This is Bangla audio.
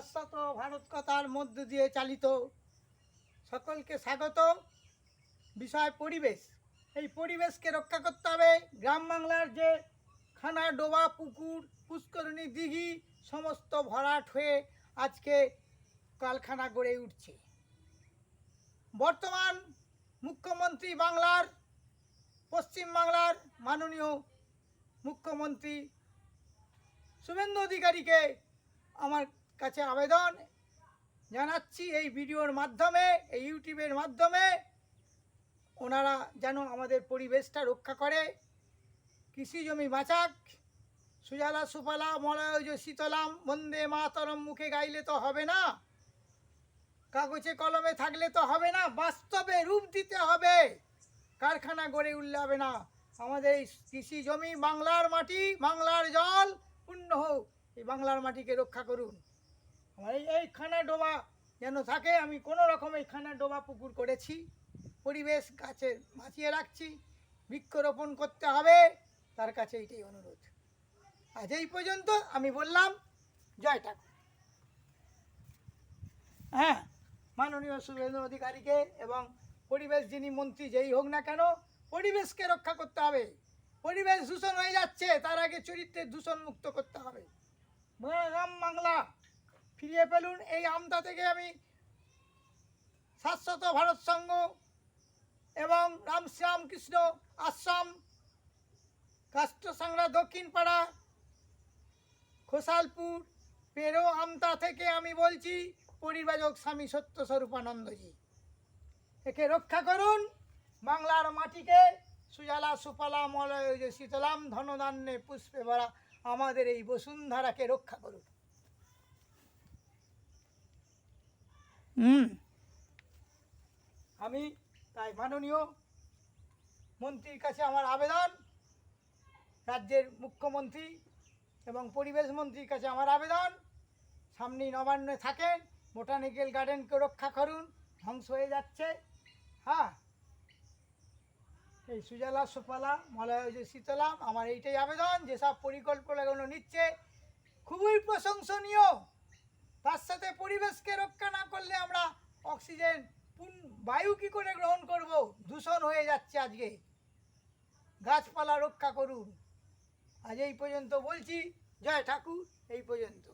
শাশ্বত ভারত কথার মধ্য দিয়ে চালিত সকলকে স্বাগত। বিষয় পরিবেশ। এই পরিবেশকে রক্ষা করতে হবে। গ্রাম বাংলার যে খানা ডোবা পুকুর পুষ্করণী দিঘি সমস্ত ভরাট হয়ে আজকে কারখানা গড়ে উঠছে। বর্তমান মুখ্যমন্ত্রী বাংলার পশ্চিম বাংলার মাননীয় মুখ্যমন্ত্রী শুভেন্দু অধিকারীকে আমার কাছে আবেদন জানাচ্ছি এই ভিডিওর মাধ্যমে, এই ইউটিউবের মাধ্যমে ওনারা যেন আমাদের পরিবেশটা রক্ষা করে, কৃষি জমি বাঁচাক। সুজলা সুফলা মলয়জ শীতলাম বন্দে মাতরম মুখে গাইলে তো হবে না, কাগজে কলমে থাকলে তো হবে না, বাস্তবে রূপ দিতে হবে। কারখানা গড়ে উঠলে হবে না। আমাদের এই কৃষি জমি, বাংলার মাটি, বাংলার জল পূর্ণ হোক। এই বাংলার মাটিকে রক্ষা করুন। আমার এই খানা ডোবা যেন থাকে। আমি কোনো রকম এই খানা ডোবা পুকুর করেছি, পরিবেশ গাছে বাঁচিয়ে রাখছি। বৃক্ষরোপণ করতে হবে, তার কাছে এইটাই অনুরোধ। আজ এই পর্যন্ত আমি বললাম। জয় ঠাকুর। হ্যাঁ, মাননীয় শুভেন্দু অধিকারীকে এবং পরিবেশ যিনি মন্ত্রী যেই হোক না কেন, পরিবেশকে রক্ষা করতে হবে। পরিবেশ দূষণ হয়ে যাচ্ছে, তার আগে চরিত্রের দূষণ মুক্ত করতে হবে। গ্রাম বাংলা ফিরিয়ে পেলুন। এই আমতা থেকে আমি শাশ্বত ভারত সংঘ এবং শ্রীরামকৃষ্ণ আশ্রম কাষ্টসাংরা দক্ষিণ পাড়া খোসালপুর পেরো আমতা থেকে আমি বলছি, পরিবাজক স্বামী সত্যস্বরূপানন্দজি, একে রক্ষা করুন। বাংলার মাটিকে সুজলা সুফলা মলয়জ শীতলাম ধনধান্যে পুষ্পে ভরা আমাদের এই বসুন্ধরাকে রক্ষা করুন। আমি তাই মাননীয় মন্ত্রীর কাছে আমার আবেদন, রাজ্যের মুখ্যমন্ত্রী এবং পরিবেশ মন্ত্রীর কাছে আমার আবেদন, সামনেই নবান্নে থাকেন, বোটানিক্যাল গার্ডেনকে রক্ষা করুন, ধ্বংস হয়ে যাচ্ছে। হ্যাঁ, এই সুজলা সুফলা মলয়জ শীতলাম, আমার এইটাই আবেদন। যেসব পরিকল্পনাগুলো নিচ্ছে খুবই প্রশংসনীয়, তার সাথে পরিবেশকে রক্ষা না করলে আমরা অক্সিজেন বায়ু কী করে গ্রহণ করব? দূষণ হয়ে যাচ্ছে আজকে। গাছপালা রক্ষা করুন। আজ এই পর্যন্ত বলছি। জয় ঠাকুর। এই পর্যন্ত।